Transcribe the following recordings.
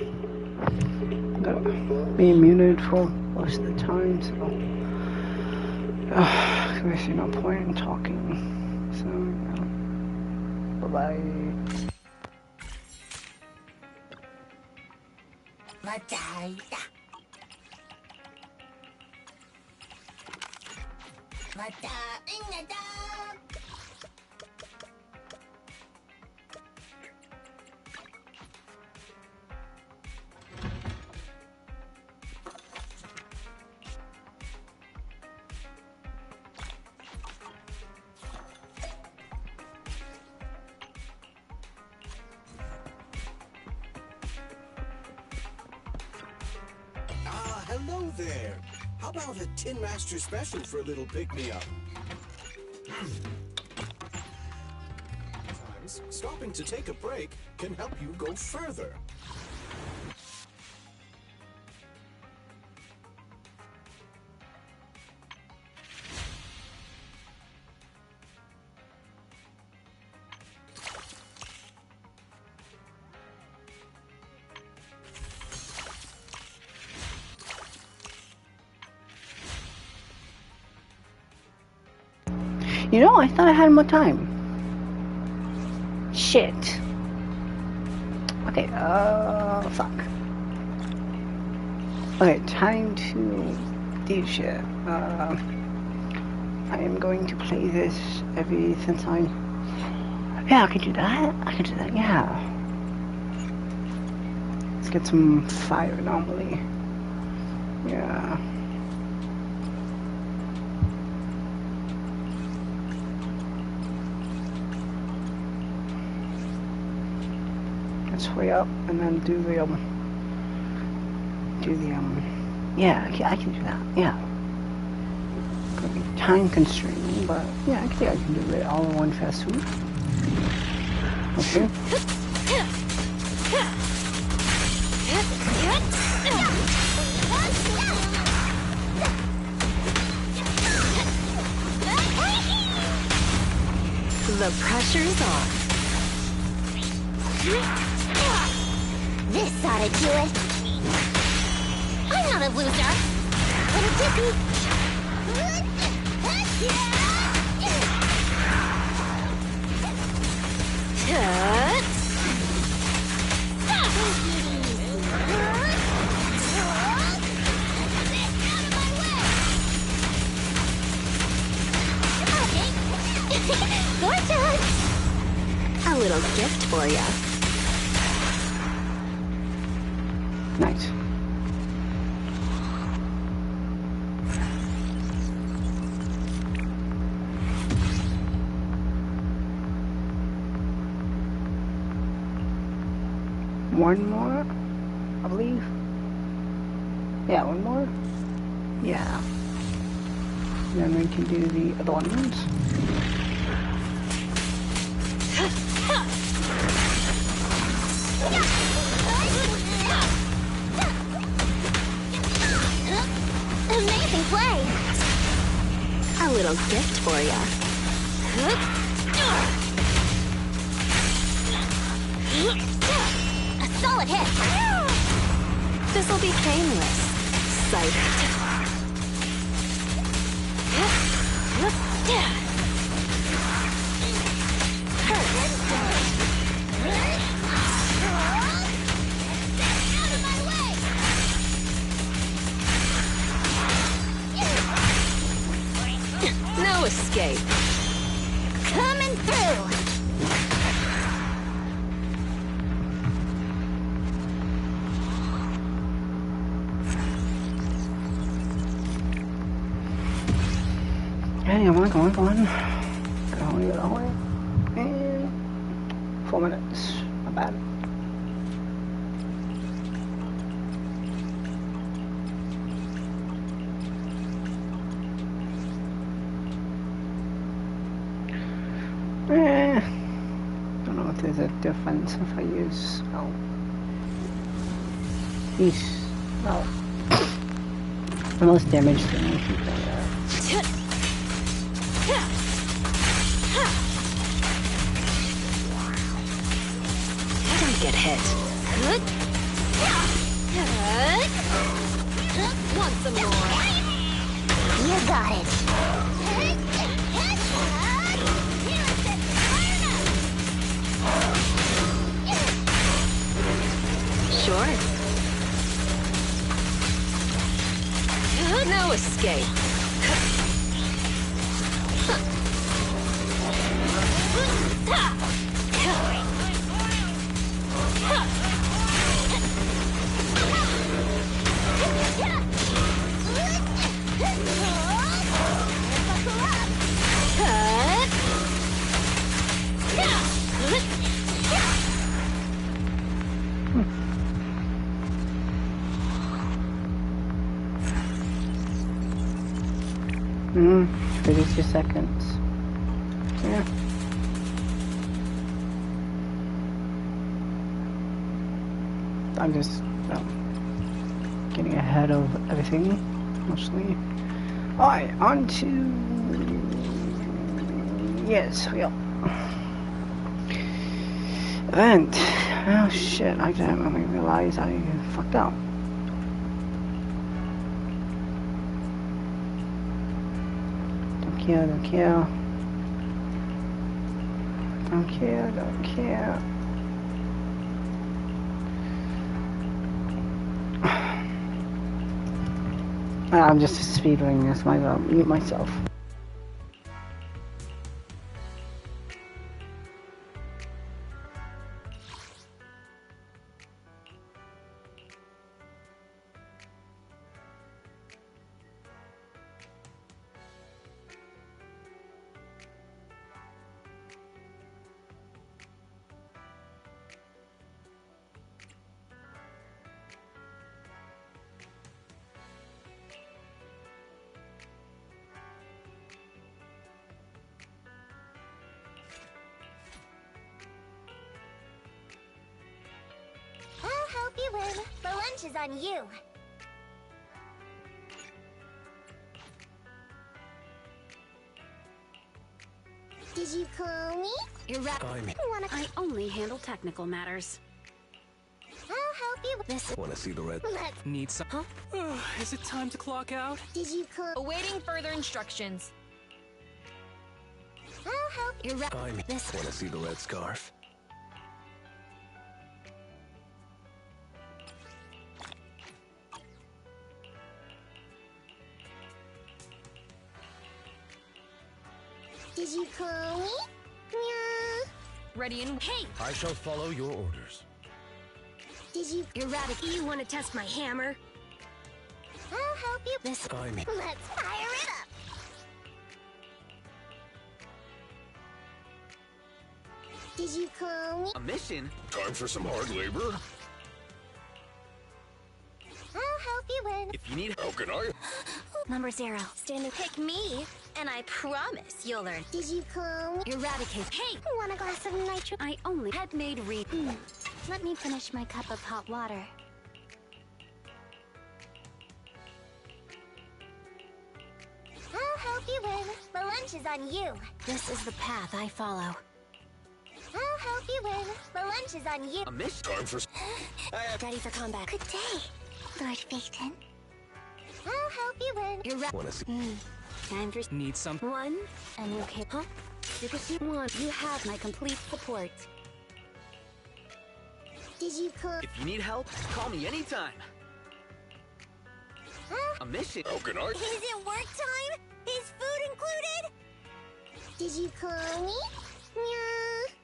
I'm gonna be muted for most of the time, so there's no point in talking. So, bye-bye. Hello there. How about a Tin Master special for a little pick-me-up? Sometimes stopping to take a break can help you go further. You know, I thought I had more time. Shit. Okay, fuck. Okay, time to do shit. I am going to play this since I... Yeah, I can do that. I can do that, yeah. Let's get some fire anomaly. Yeah. Way up and then do the yeah, I can do that, yeah. Gonna be time constrained, but yeah, I think I can do it all in one fast swoop. Okay. The pressure's on. This ought to do it. I'm not a loser. What a dippy. Gorgeous! A little gift for ya. Nice. One more, I believe. Yeah, one more. Yeah. Then we can do the other ones. Amazing play! A little gift for ya. A solid hit! This'll be painless. Sight it. No escape. Coming through! Hey, come on. Go on. And 4 minutes. Not bad. Don't know if there's a difference if I use the most damage to me. Don't get hit. got it. Sure. No escape. Hmm, 32 seconds. Yeah. I'm just getting ahead of everything, mostly. Alright, on to... Yes, yeah. Event. Oh shit, I didn't really realize I fucked up. Don't care, don't care. Don't care, don't care. I'm just speedrunning this, might well mute myself. I'll help you win. The lunch is on you. Did you call me? You're right. Wanna... I only handle technical matters. I'll help you. This. Want to see the red? Let's... Need some. Huh? Is it time to clock out? Did you call... Awaiting further instructions. I'll help you. You're right. This. Want to see the red scarf? Did you call me? Yeah. Ready and hey! I shall follow your orders. Did you... Eradicate. You want to test my hammer? I'll help you. This. Let's fire it up. Did you call me? A mission? Time for some hard labor? I'll help you win. If you need How can I? Number 0. Standing. pick me, and I promise you'll learn. Did you call me? Eradicate. Hey! Want a glass of nitro? I only had made read. Let me finish my cup of hot water. I'll help you win. The lunch is on you. This is the path I follow. I'll help you win. The lunch is on you. a mission? Time for... Ready for combat. Good day, Lord Faithton. I'll help you win. You're right. Want to see... Time for Need some. 1. And you okay? Huh? Because you want. You have my complete support. Did you call? If you need help, call me anytime. A mission? How can I? Is it work time? Is food included? Did you call me? Yeah.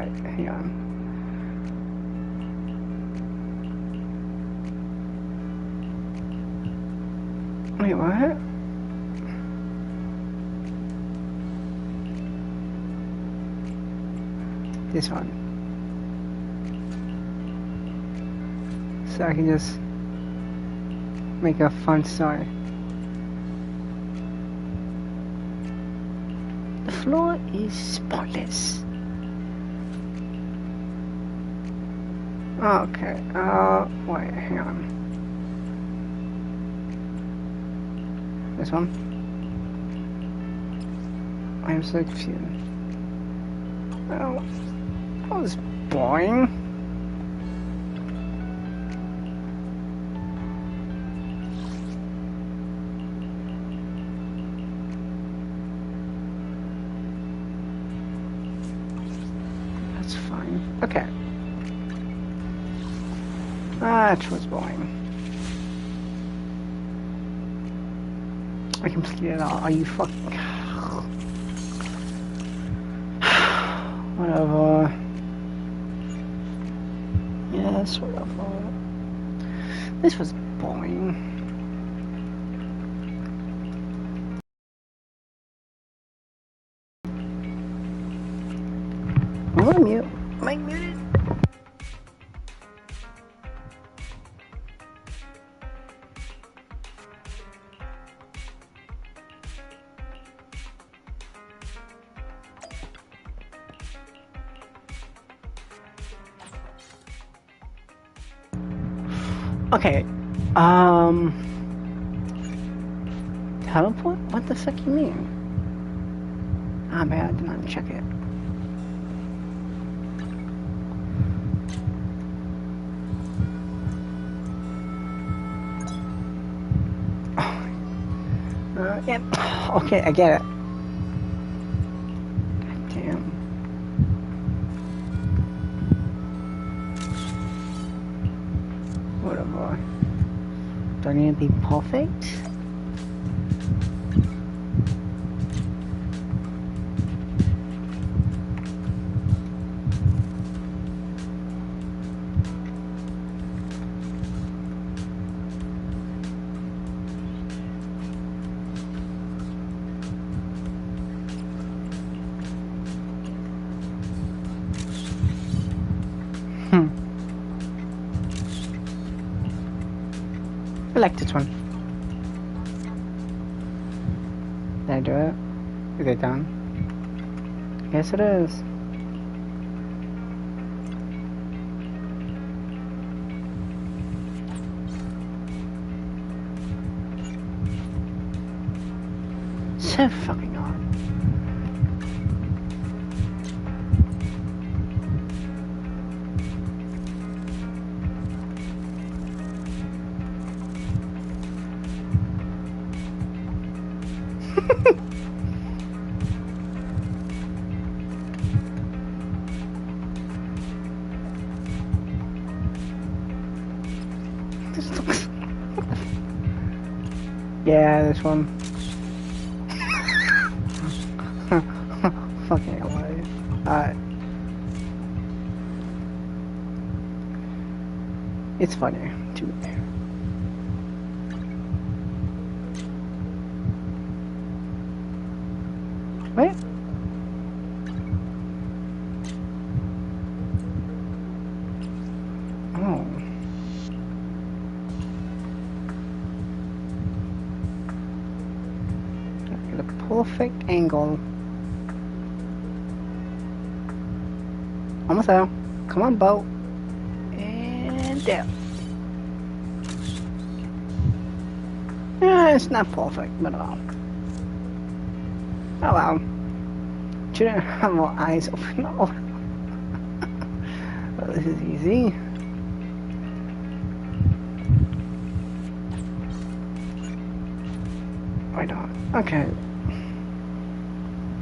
Alright, hang on. Wait, what? This one. So I can just make a fun story. The floor is spotless. Okay, wait, hang on. This one? I'm so confused. Oh, that was boring. That's fine. Okay. That was boring. I completed it all. Are you fucking... Whatever. Yes, whatever. This was boring. I'm on mute. Am I muted? Okay, teleport? What the fuck you mean? Ah, man, I did not check it. Yeah, okay, I get it. God damn. Whatever. Do I need to be perfect? I like this one. Did I do it? Is it done? Yes, it is. So fucking hard. This looks... Yeah, this one. Fucking hilarious. Alright. It's funny, too. Wait. Oh. Get a perfect angle. Almost there. Come on, boat. And there. Yeah, it's not perfect, but oh well. Shouldn't have more eyes open. Oh. Well, this is easy. Why not? Okay.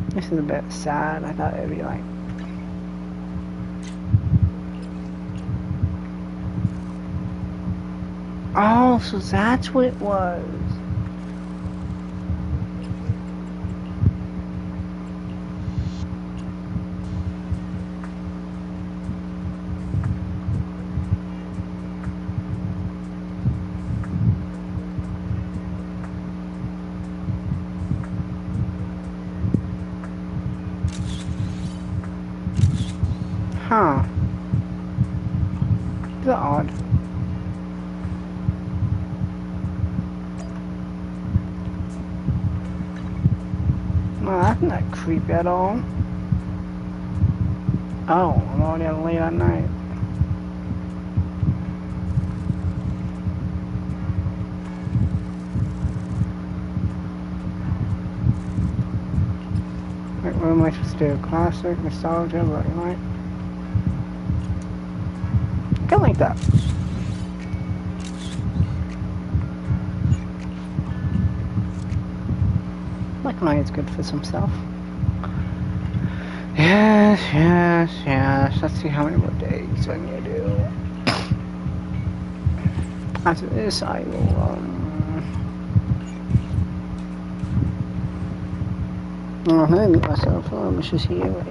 This is a bit sad. I thought it would be like... Oh, so that's what it was. Huh. Is that odd? No, that's not creepy at all. Oh, I'm already late at night. Wait, what am I supposed to do? Classic, nostalgia, but you might. Kind of like that. Black and white is good for some stuff. Yes, yes, yes. Let's see how many more days I can do. After this, I will, I'm gonna meet myself. Let's just here at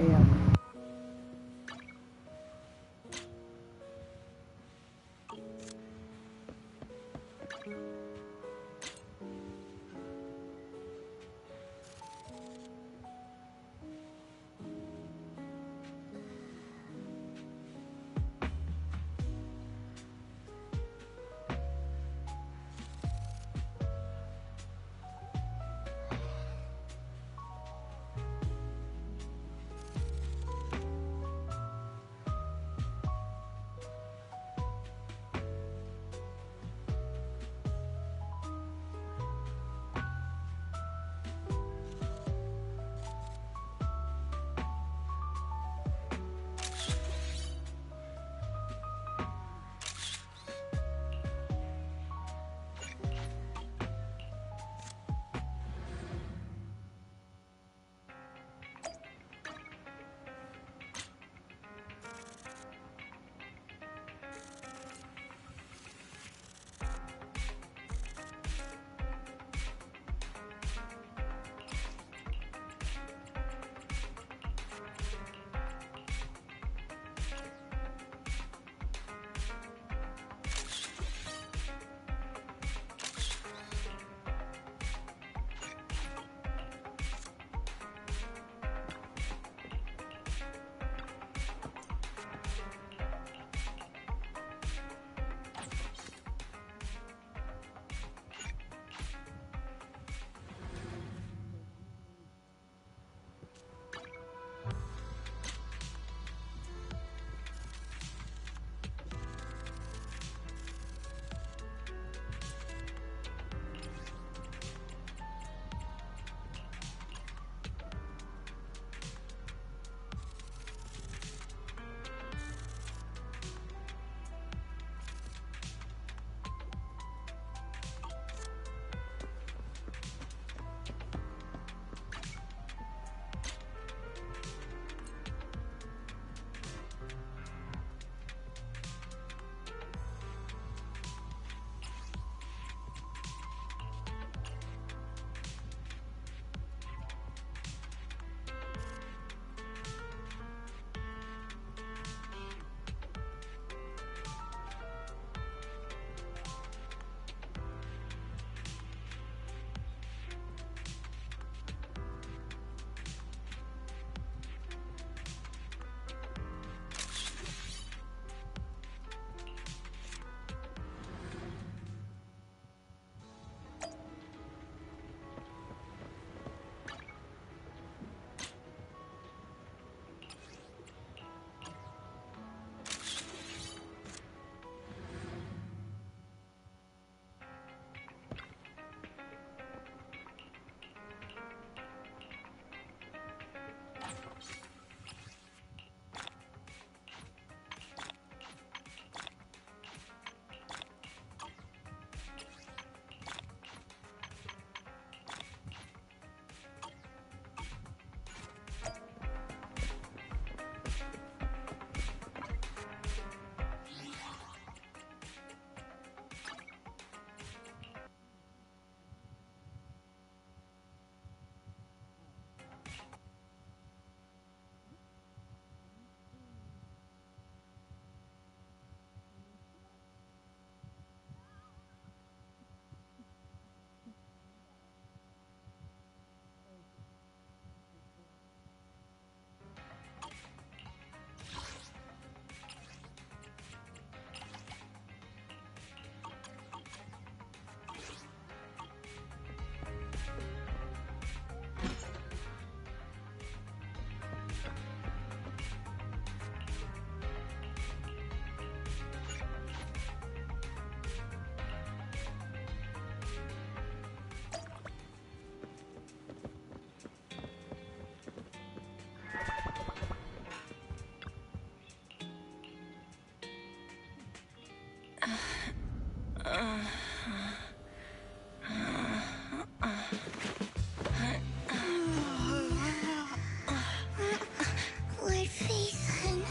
Lord Phaethon,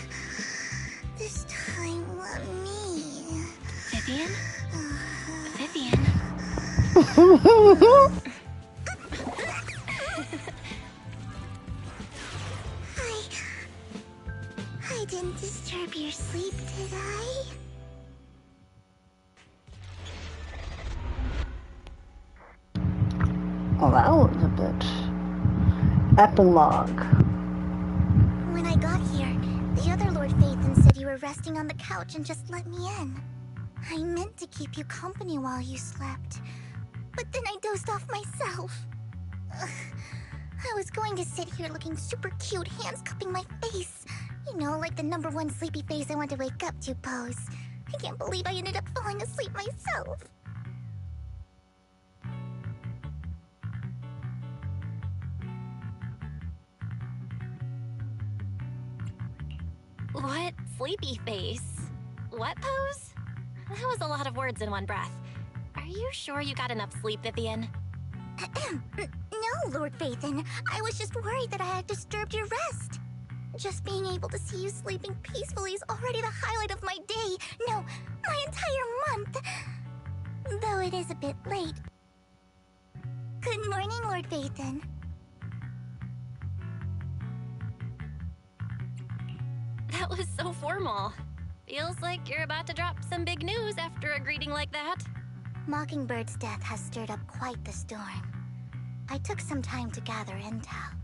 this time let me. Vivian? Vivian? I didn't disturb your sleep, did I? Oh, that was a bit. Epilogue. When I got here, the other Lord Phaethon said you were resting on the couch and just let me in. I meant to keep you company while you slept, but then I dozed off myself. Ugh. I was going to sit here looking super cute, hands cupping my face. You know, like the #1 sleepy face I want to wake up to pose. I can't believe I ended up falling asleep myself. What sleepy face? What pose? That was a lot of words in one breath. Are you sure you got enough sleep, Vivian? No, Lord Phaethon. I was just worried that I had disturbed your rest. Just being able to see you sleeping peacefully is already the highlight of my day. No, my entire month. Though it is a bit late. Good morning, Lord Phaethon. That was so formal. Feels like you're about to drop some big news after a greeting like that. Mockingbird's death has stirred up quite the storm. I took some time to gather intel.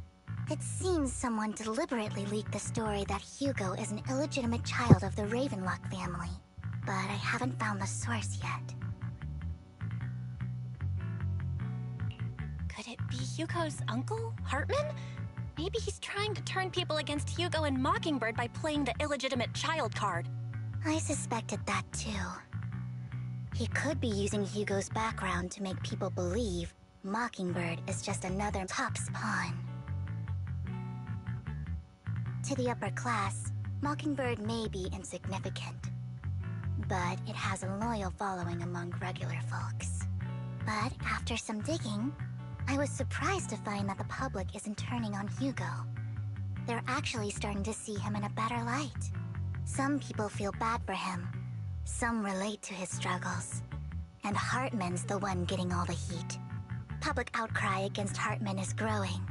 It seems someone deliberately leaked the story that Hugo is an illegitimate child of the Ravenlock family, but I haven't found the source yet. Could it be Hugo's uncle, Hartman? Maybe he's trying to turn people against Hugo and Mockingbird by playing the illegitimate child card. I suspected that too. He could be using Hugo's background to make people believe Mockingbird is just another Top's pawn. To the upper class, Mockingbird may be insignificant, but it has a loyal following among regular folks. But after some digging, I was surprised to find that the public isn't turning on Hugo. They're actually starting to see him in a better light. Some people feel bad for him, some relate to his struggles, and Hartman's the one getting all the heat. Public outcry against Hartman is growing,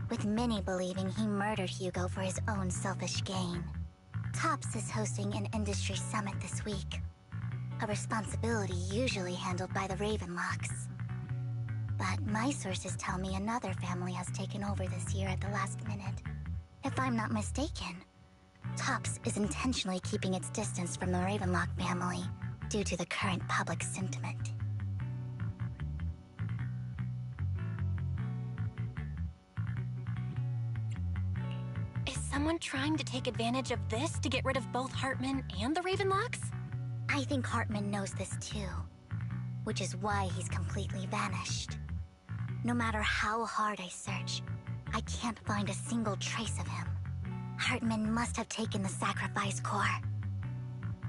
with many believing he murdered Hugo for his own selfish gain. Tops is hosting an industry summit this week, a responsibility usually handled by the Ravenlocks. But my sources tell me another family has taken over this year at the last minute. If I'm not mistaken, Tops is intentionally keeping its distance from the Ravenlock family due to the current public sentiment. Is someone trying to take advantage of this to get rid of both Hartman and the Ravenlocks? I think Hartman knows this too, which is why he's completely vanished. No matter how hard I search, I can't find a single trace of him. Hartman must have taken the sacrifice core.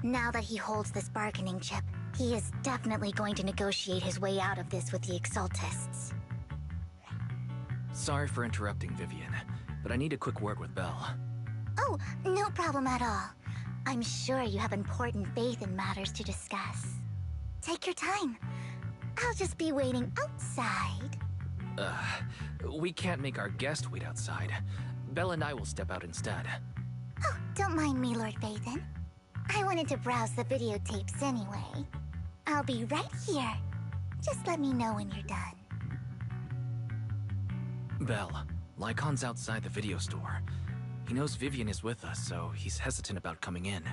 Now that he holds this bargaining chip, he is definitely going to negotiate his way out of this with the Exaltists. Sorry for interrupting, Vivian, but I need a quick word with Belle. Oh, no problem at all. I'm sure you have important faith in matters to discuss. Take your time. I'll just be waiting outside. We can't make our guest wait outside. Belle and I will step out instead. Oh, don't mind me, Lord Phaethon. I wanted to browse the videotapes anyway. I'll be right here. Just let me know when you're done. Belle, Lycon's outside the video store. He knows Vivian is with us, so he's hesitant about coming in.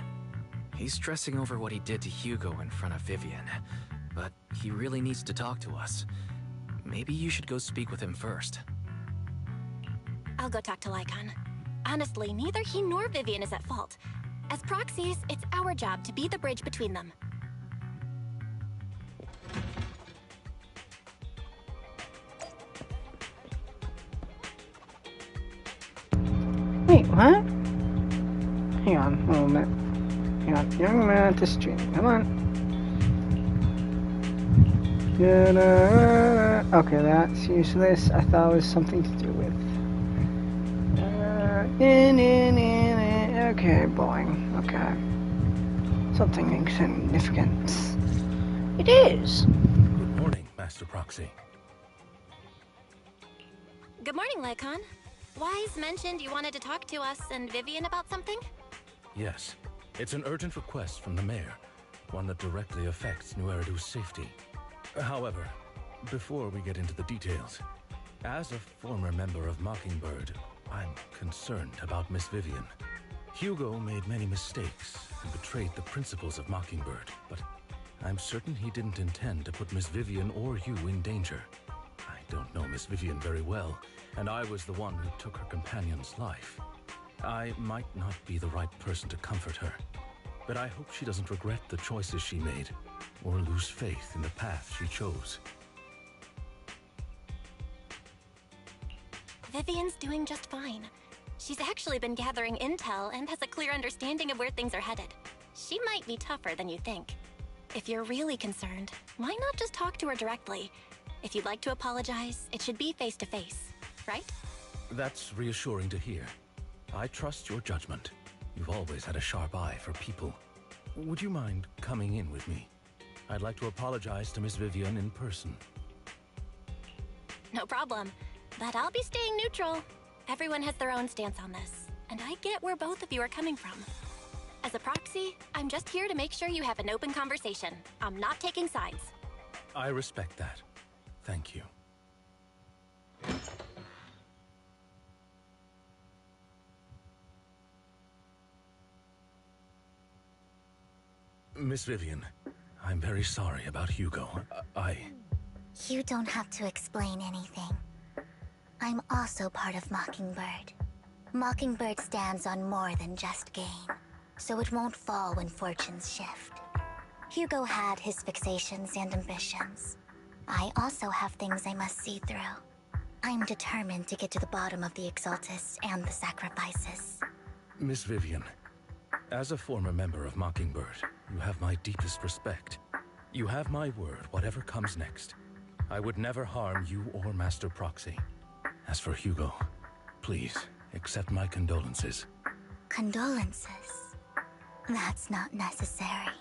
He's stressing over what he did to Hugo in front of Vivian, but he really needs to talk to us. Maybe you should go speak with him first. I'll go talk to Lycon. Honestly, neither he nor Vivian is at fault. As proxies, it's our job to be the bridge between them. Wait, what? Hang on, a little bit. Hang on, young man at the stream. Come on. Okay, that's useless. I thought it was something to do with. Okay, blowing. Okay. Something insignificant. It is. Good morning, Master Proxy. Good morning, Lycon. Wise mentioned you wanted to talk to us and Vivian about something? Yes, it's an urgent request from the mayor, one that directly affects New Eridu's safety. However, before we get into the details, as a former member of Mockingbird, I'm concerned about Miss Vivian. Hugo made many mistakes and betrayed the principles of Mockingbird, but I'm certain he didn't intend to put Miss Vivian or you in danger. I don't know Miss Vivian very well, and I was the one who took her companion's life. I might not be the right person to comfort her, but I hope she doesn't regret the choices she made, or lose faith in the path she chose. Vivian's doing just fine. She's actually been gathering intel and has a clear understanding of where things are headed. She might be tougher than you think. If you're really concerned, why not just talk to her directly? If you'd like to apologize, it should be face to face, right? That's reassuring to hear. I trust your judgment. You've always had a sharp eye for people. Would you mind coming in with me? I'd like to apologize to Miss Vivian in person. No problem. But I'll be staying neutral. Everyone has their own stance on this, and I get where both of you are coming from. As a proxy, I'm just here to make sure you have an open conversation. I'm not taking sides. I respect that. Thank you. Miss Vivian, I'm very sorry about Hugo. You don't have to explain anything. I'm also part of Mockingbird. Mockingbird stands on more than just gain, so it won't fall when fortunes shift. Hugo had his fixations and ambitions. I also have things I must see through. I'm determined to get to the bottom of the Exaltists and the sacrifices. Miss Vivian, as a former member of Mockingbird, you have my deepest respect. You have my word, whatever comes next. I would never harm you or Master Proxy. As for Hugo, please, accept my condolences. Condolences? That's not necessary.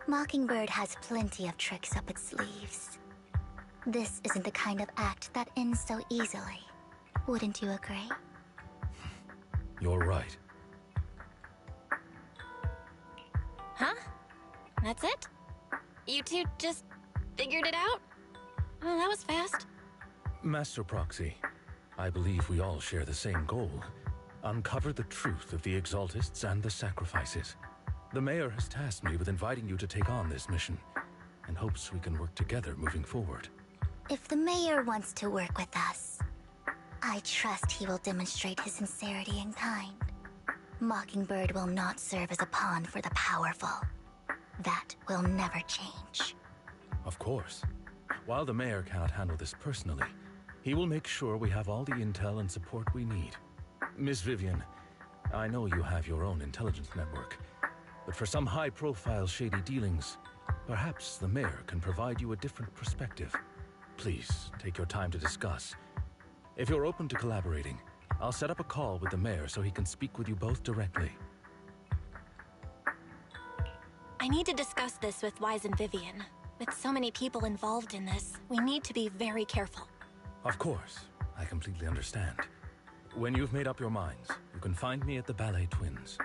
Mockingbird has plenty of tricks up its sleeves. This isn't the kind of act that ends so easily. Wouldn't you agree? You're right. Huh? That's it? You two just figured it out? Oh, that was fast. Master Proxy, I believe we all share the same goal. Uncover the truth of the Exaltists and the sacrifices. The mayor has tasked me with inviting you to take on this mission, and hopes we can work together moving forward. If the mayor wants to work with us, I trust he will demonstrate his sincerity in kind. Mockingbird will not serve as a pawn for the powerful. That will never change. Of course. While the mayor cannot handle this personally, he will make sure we have all the intel and support we need. Miss Vivian, I know you have your own intelligence network, but for some high-profile shady dealings, perhaps the mayor can provide you a different perspective. Please, take your time to discuss. If you're open to collaborating, I'll set up a call with the mayor so he can speak with you both directly. I need to discuss this with Wise and Vivian. With so many people involved in this, we need to be very careful. Of course, I completely understand. When you've made up your minds, you can find me at the Ballet Twins.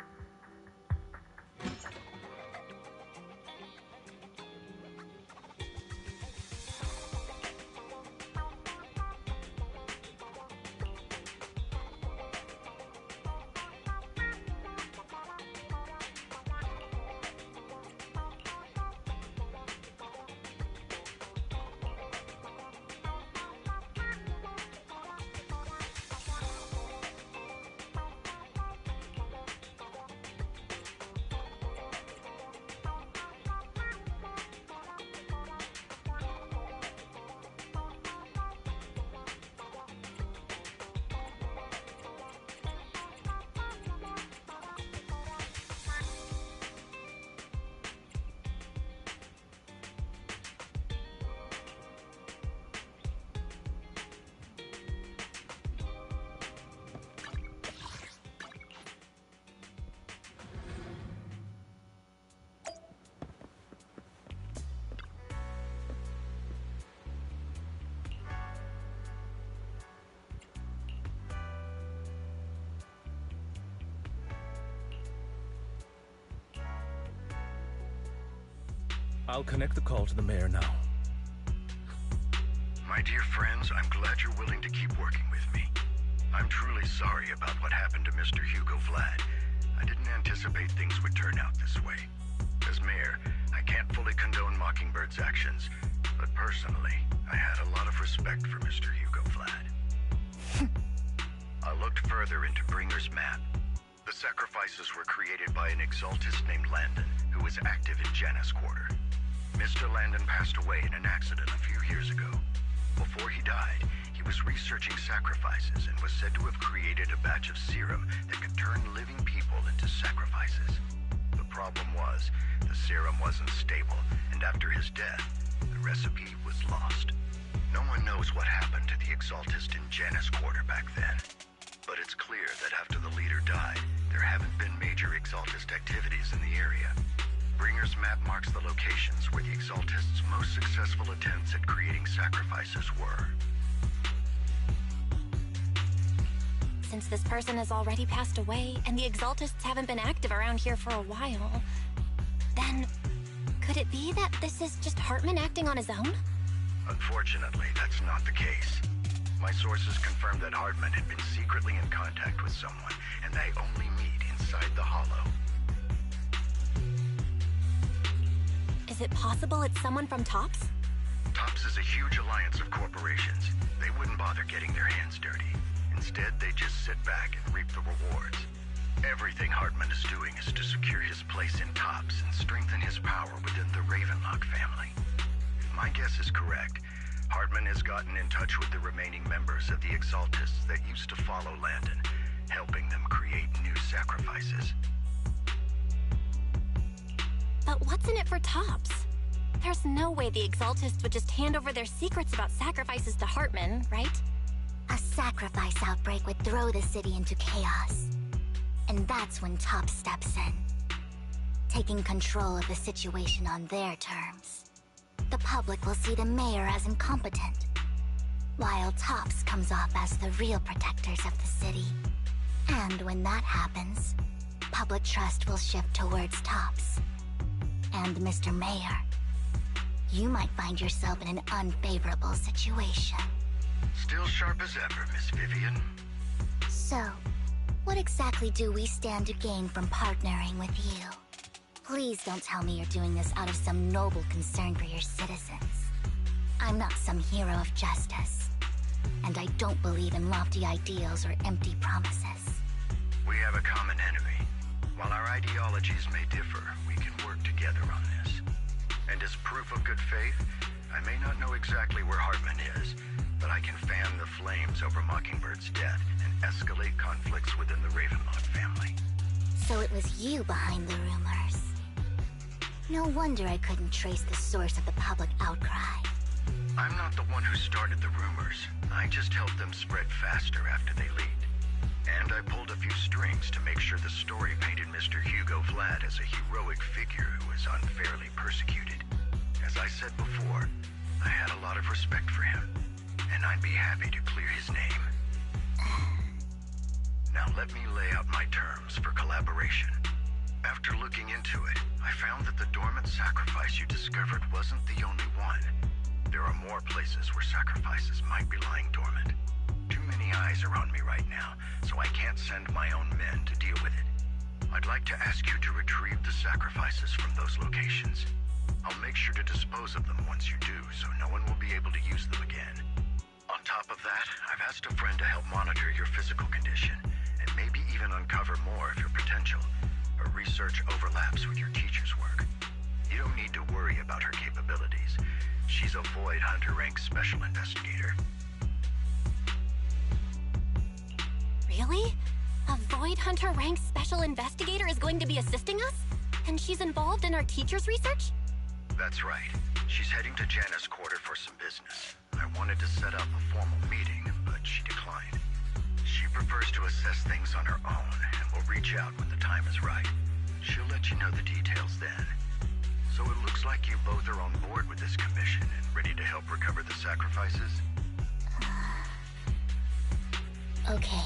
I'll connect the call to the mayor now. My dear friends, I'm glad you're willing to keep working with me. I'm truly sorry about what happened to Mr. Hugo Vlad. I didn't anticipate things would turn out this way. As mayor, I can't fully condone Mockingbird's actions, but personally, I had a lot of respect for Mr. Hugo Vlad. I looked further into Bringer's map. The sacrifices were created by an exaltist named Landon, who was active in Janus Quarter. Mr. Landon passed away in an accident a few years ago. Before he died, he was researching sacrifices and was said to have created a batch of serum that could turn living people into sacrifices. The problem was, the serum wasn't stable, and after his death, the recipe was lost. No one knows what happened to the exaltist in Janus Quarter back then. But it's clear that after the leader died, there haven't been major exaltist activities in the area. Bringer's map marks the locations where the exaltists' most successful attempts at creating sacrifices were. Since this person has already passed away, and the exaltists haven't been active around here for a while, then could it be that this is just Hartman acting on his own? Unfortunately, that's not the case. My sources confirmed that Hartman had been secretly in contact with someone, and they only meet inside the Hollow. Is it possible it's someone from TOPS? TOPS is a huge alliance of corporations. They wouldn't bother getting their hands dirty. Instead, they just sit back and reap the rewards. Everything Hartman is doing is to secure his place in TOPS and strengthen his power within the Ravenlock family. If my guess is correct, Hartman has gotten in touch with the remaining members of the Exaltists that used to follow Landon, helping them create new sacrifices. But what's in it for TOPS? There's no way the Exaltists would just hand over their secrets about sacrifices to Hartman, right? A sacrifice outbreak would throw the city into chaos. And that's when TOPS steps in, taking control of the situation on their terms. The public will see the mayor as incompetent, while TOPS comes off as the real protectors of the city. And when that happens, public trust will shift towards TOPS. And Mr. Mayor, you might find yourself in an unfavorable situation. Still sharp as ever, Miss Vivian. So, what exactly do we stand to gain from partnering with you? Please don't tell me you're doing this out of some noble concern for your citizens. I'm not some hero of justice, and I don't believe in lofty ideals or empty promises. We have a common enemy. While our ideologies may differ, we can work together on this. And as proof of good faith, I may not know exactly where Hartman is, but I can fan the flames over Mockingbird's death and escalate conflicts within the Ravenlock family. So it was you behind the rumors. No wonder I couldn't trace the source of the public outcry. I'm not the one who started the rumors. I just helped them spread faster after they leaked. And I pulled a few strings to make sure the story painted Mr. Hugo Vlad as a heroic figure who was unfairly persecuted. As I said before, I had a lot of respect for him, and I'd be happy to clear his name. Now let me lay out my terms for collaboration. After looking into it, I found that the dormant sacrifice you discovered wasn't the only one. There are more places where sacrifices might be lying dormant. Too many eyes are on me right now, so I can't send my own men to deal with it. I'd like to ask you to retrieve the sacrifices from those locations. I'll make sure to dispose of them once you do, so no one will be able to use them again. On top of that, I've asked a friend to help monitor your physical condition, and maybe even uncover more of your potential. Her research overlaps with your teacher's work. You don't need to worry about her capabilities. She's a Void Hunter rank special investigator. Really? A Void Hunter rank special investigator is going to be assisting us? And she's involved in our teacher's research? That's right. She's heading to Janus Quarter for some business. I wanted to set up a formal meeting, but she declined. She prefers to assess things on her own, and will reach out when the time is right. She'll let you know the details then. So it looks like you both are on board with this commission and ready to help recover the sacrifices? Okay.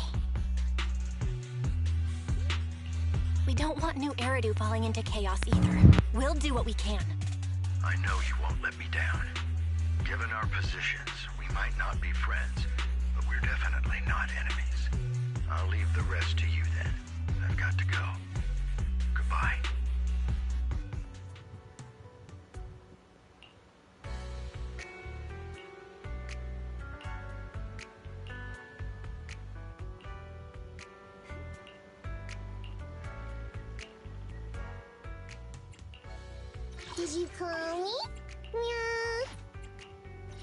We don't want new Eridu falling into chaos either. We'll do what we can. I know you won't let me down. Given our positions, we might not be friends, but we're definitely not enemies. I'll leave the rest to you then. I've got to go. Goodbye. Did you call me? Meow.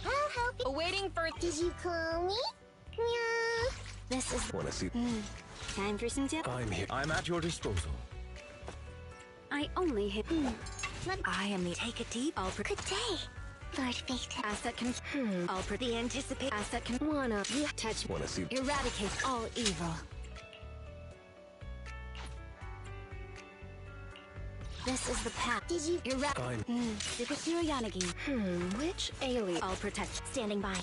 I'll help you. Waiting for. Did you call me? Meow. This is. Wanna see? Time for some tip. I'm here. I'm at your disposal. I only hit. I am the take a deep. Good day, Lord Phaeton. Asset can. I'll put the anticipate. Asset can. Wanna. You touch. Wanna see? Eradicate all evil. This is the path. Did you? I'm. Superhero Yanagi. Which alien? I'll protect. Standing by.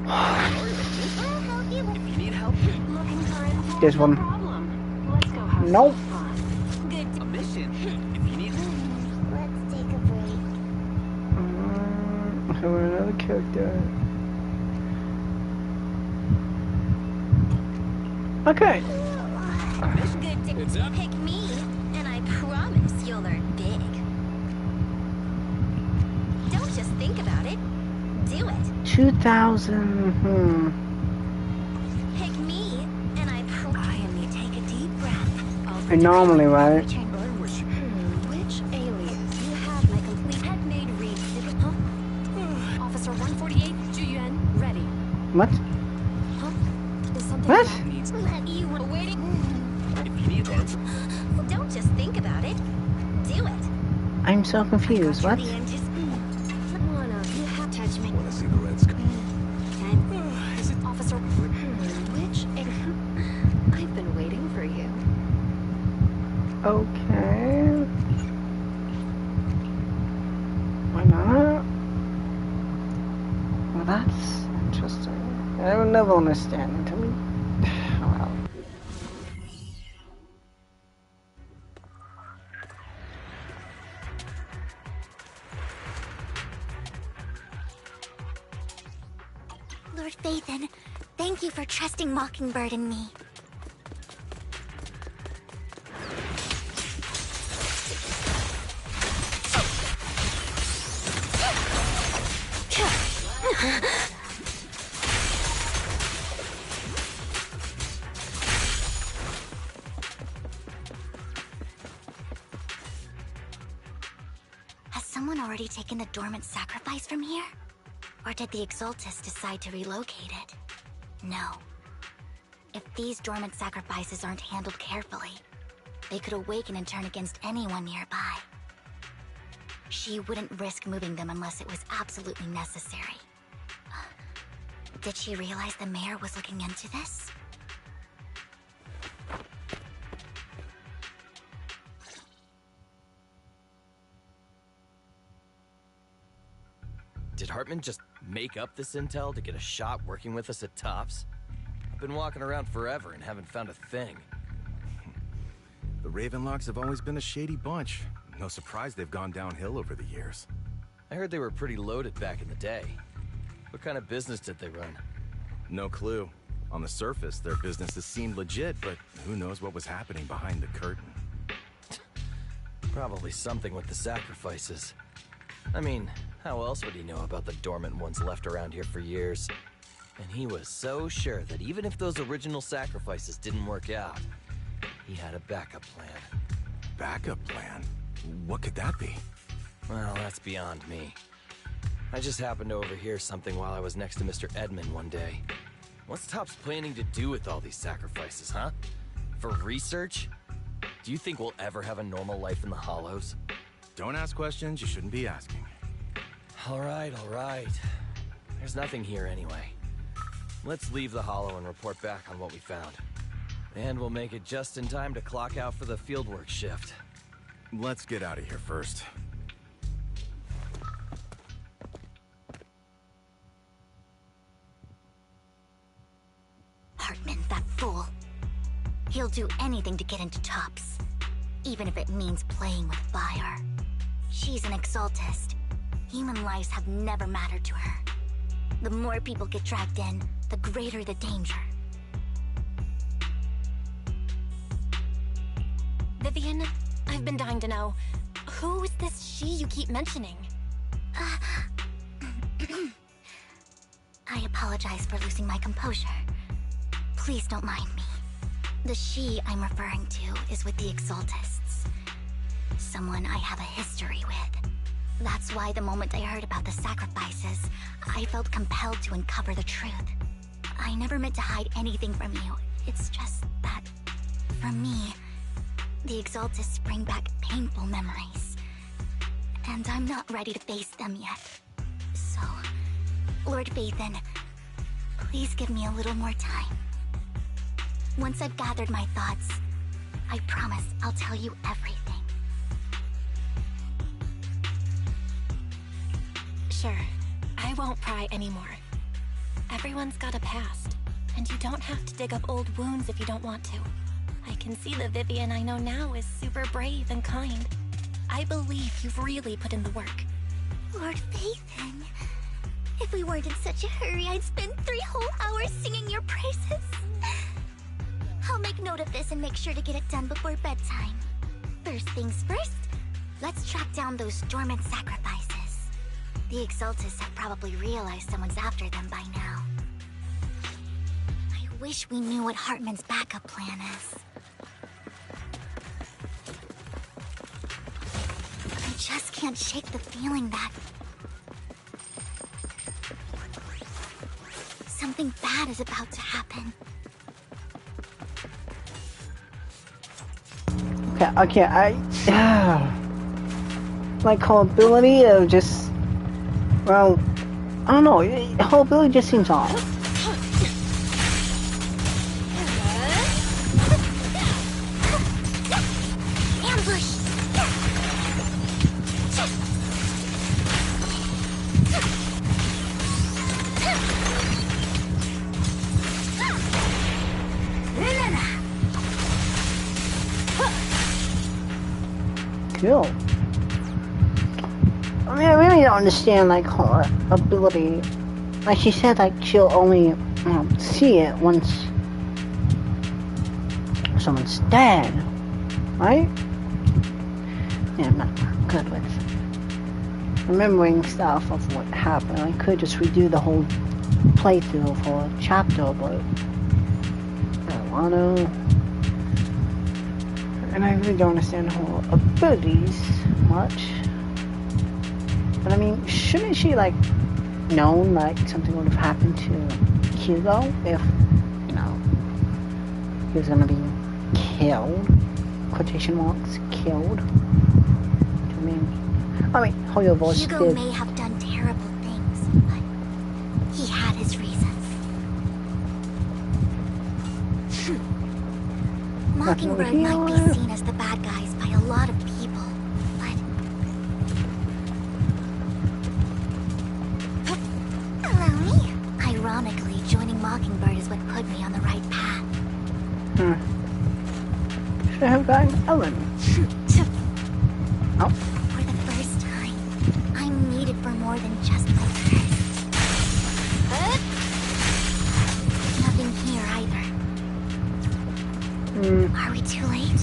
I'll help you. If you need help, looking for info. This one. No problem. Let's go have Nope. some fun. Good. A mission. If you need. Let's take a break. So another character. Okay. Good to pick me, and I promise you'll learn big. Don't just think about it. Do it. 2000. Pick me, and I am the take a deep breath. Anomaly, right? Which alias? You have my complete head made read. Huh? Officer 148, Juyuan, ready. What? Huh? Is something What? that needs you were waiting? If you need that. Don't just think about it. Do it. I'm so confused. What? You have touched me. Wanna see the Reds? Is it Officer? Which? I've been waiting for you. Okay. Why not? Well, that's interesting. I will never understand until we. Well. Lord Phaeton, thank you for trusting Mockingbird and me. Has someone already taken the dormant sacrifice from here? Or did the Exaltus decide to relocate it? No. If these dormant sacrifices aren't handled carefully, they could awaken and turn against anyone nearby. She wouldn't risk moving them unless it was absolutely necessary. Did she realize the mayor was looking into this? Did Hartman just make up this intel to get a shot working with us at Tops? I've been walking around forever and haven't found a thing. The Ravenlocks have always been a shady bunch. No surprise they've gone downhill over the years. I heard they were pretty loaded back in the day. What kind of business did they run? No clue. On the surface, their businesses seemed legit, but who knows what was happening behind the curtain. Probably something with the sacrifices. I mean, how else would he know about the dormant ones left around here for years? And he was so sure that even if those original sacrifices didn't work out, he had a backup plan. Backup plan? What could that be? Well, that's beyond me. I just happened to overhear something while I was next to Mr. Edmund one day. What's Topps planning to do with all these sacrifices, huh? For research? Do you think we'll ever have a normal life in the Hollows? Don't ask questions you shouldn't be asking. All right. There's nothing here anyway. Let's leave the Hollow and report back on what we found. And we'll make it just in time to clock out for the fieldwork shift. Let's get out of here first. Hartman, that fool. He'll do anything to get into Tops, even if it means playing with fire. She's an exaltist. Human lives have never mattered to her. The more people get dragged in, the greater the danger. Vivian, I've been dying to know. Who is this she you keep mentioning? I apologize for losing my composure. Please don't mind me. The she I'm referring to is with the Exaltists. Someone I have a history with. That's why the moment I heard about the sacrifices, I felt compelled to uncover the truth. I never meant to hide anything from you. It's just that, for me, the Exaltists bring back painful memories. And I'm not ready to face them yet. So, Lord Vathan, please give me a little more time. Once I've gathered my thoughts, I promise I'll tell you everything. Sure, I won't pry anymore. Everyone's got a past, and you don't have to dig up old wounds if you don't want to. I can see the Vivian I know now is super brave and kind. I believe you've really put in the work. Lord Vathan, if we weren't in such a hurry, I'd spend 3 whole hours singing your praises. I'll make note of this and make sure to get it done before bedtime. First things first, let's track down those dormant sacrifices. The Exaltists have probably realized someone's after them by now. I wish we knew what Hartman's backup plan is. I just can't shake the feeling that something bad is about to happen. Okay, like her ability of just, well, I don't know, her ability just seems off. Ambush! Cool. I mean, I really don't understand, like, her ability. Like she said, like, she'll only see it once someone's dead, right? Yeah, I'm not good with remembering stuff of what happened. I could just redo the whole playthrough for a chapter, but I don't want to. And I really don't understand her abilities much. But I mean, shouldn't she, like, known, like, something would have happened to Hugo if, you know, he was gonna be killed? Quotation marks, killed. I mean, how your voice Hugo did. may have done terrible things, but he had his reasons. Mockingbird might be seen as the bad guys by a lot of people, but... Allow me. Ironically, joining Mockingbird is what put me on the right path. Should have gotten Ellen. Oh. For the first time, I'm needed for more than just my thirst. Nothing here either. Are we too late?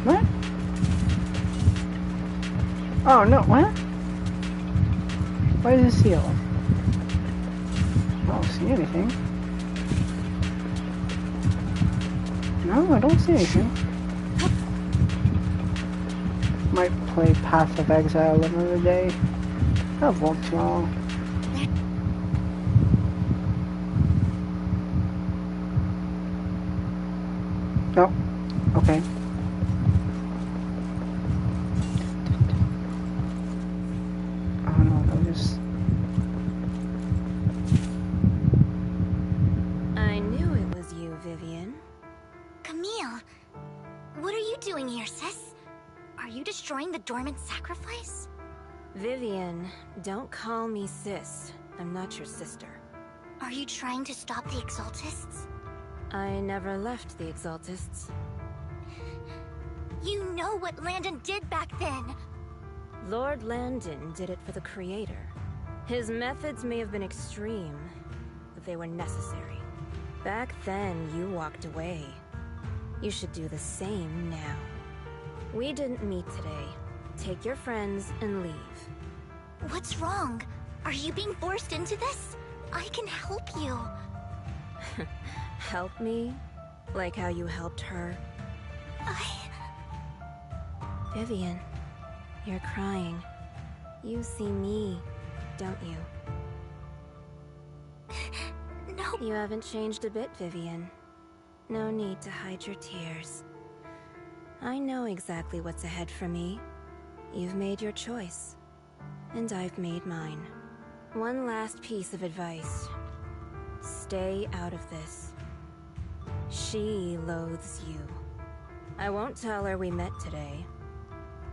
What? Oh, no, what? Why is it sealed? I don't see anything. No, I don't see anything. Might play Path of Exile another day. I've walked long. No. Okay. Oh no, no, just... I knew it was you, Vivian. Camille, what are you doing here, sis? Are you destroying the dormant sacrifice? Vivian, don't call me sis. I'm not your sister. Are you trying to stop the Exaltists? I never left the Exaltists. You know what Landon did back then. Lord Landon did it for the Creator. His methods may have been extreme, but they were necessary. Back then, you walked away. You should do the same now. We didn't meet today. Take your friends and leave. What's wrong? Are you being forced into this? I can help you. Help me? Like how you helped her? Vivian, you're crying. You see me, don't you? No. You haven't changed a bit, Vivian. No need to hide your tears. I know exactly what's ahead for me. You've made your choice, and I've made mine. One last piece of advice. Stay out of this. She loathes you. I won't tell her we met today.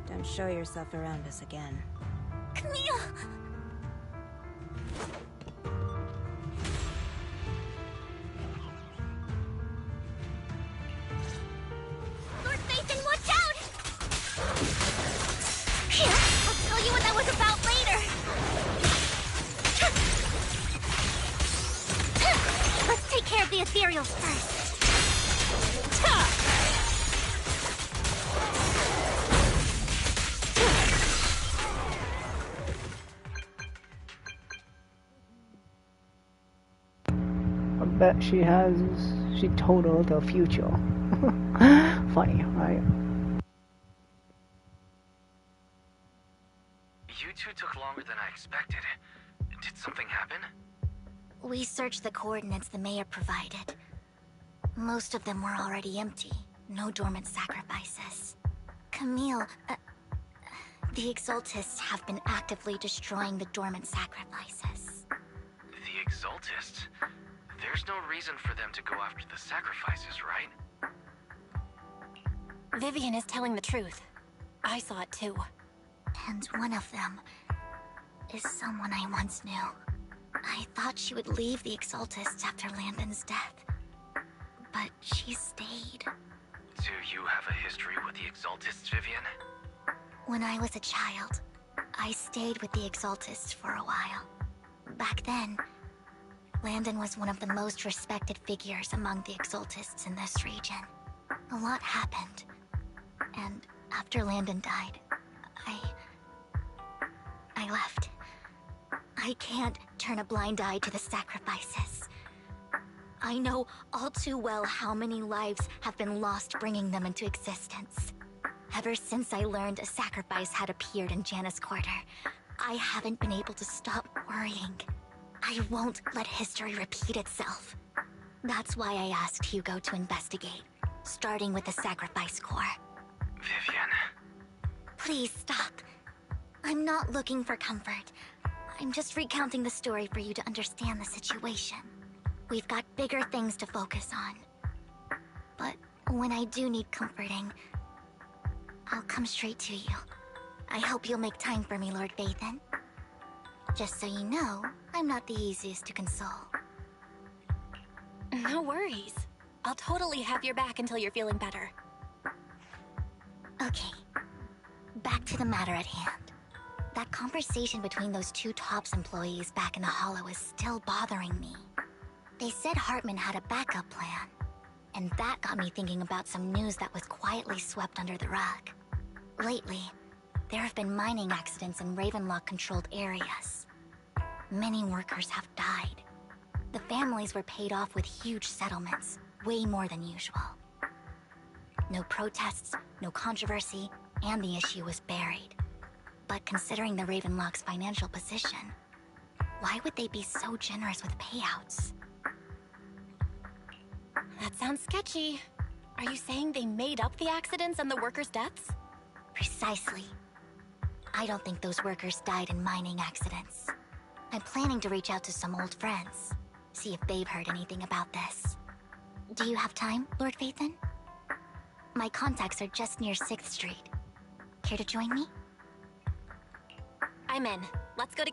Don't show yourself around us again. Camille! Lord Nathan, watch out! Here, I'll tell you what that was about later. Let's take care of the ethereals first. I bet she told her the future. Funny, right? You two took longer than I expected. Did something happen? We searched the coordinates the mayor provided. Most of them were already empty. No dormant sacrifices. Camille, the Exaltists have been actively destroying the dormant sacrifices. The Exaltists? There's no reason for them to go after the sacrifices, right? Vivian is telling the truth. I saw it too. And one of them is someone I once knew. I thought she would leave the Exaltists after Landon's death. But she stayed. Do you have a history with the Exaltists, Vivian? When I was a child, I stayed with the Exaltists for a while. Back then, Landon was one of the most respected figures among the Exaltists in this region. A lot happened. And after Landon died, I left. I can't turn a blind eye to the sacrifices. I know all too well how many lives have been lost bringing them into existence. Ever since I learned a sacrifice had appeared in Janus Quarter, I haven't been able to stop worrying. I won't let history repeat itself. That's why I asked Hugo to investigate, starting with the Sacrifice Corps. Vivian. Please stop. I'm not looking for comfort. I'm just recounting the story for you to understand the situation. We've got bigger things to focus on. But when I do need comforting, I'll come straight to you. I hope you'll make time for me, Lord Vathan. Just so you know, I'm not the easiest to console. No worries. I'll totally have your back until you're feeling better. Okay. Back to the matter at hand. That conversation between those two TOPS employees back in the Hollow is still bothering me. They said Hartman had a backup plan, and that got me thinking about some news that was quietly swept under the rug. Lately, there have been mining accidents in Ravenlock-controlled areas. Many workers have died. The families were paid off with huge settlements, way more than usual. No protests, no controversy, and the issue was buried. But considering the Ravenlock's financial position, why would they be so generous with payouts? That sounds sketchy. Are you saying they made up the accidents and the workers' deaths? Precisely. I don't think those workers died in mining accidents. I'm planning to reach out to some old friends, see if they've heard anything about this. Do you have time, Lord Vathan? My contacts are just near 6th Street. Care to join me? I'm in. Let's go to...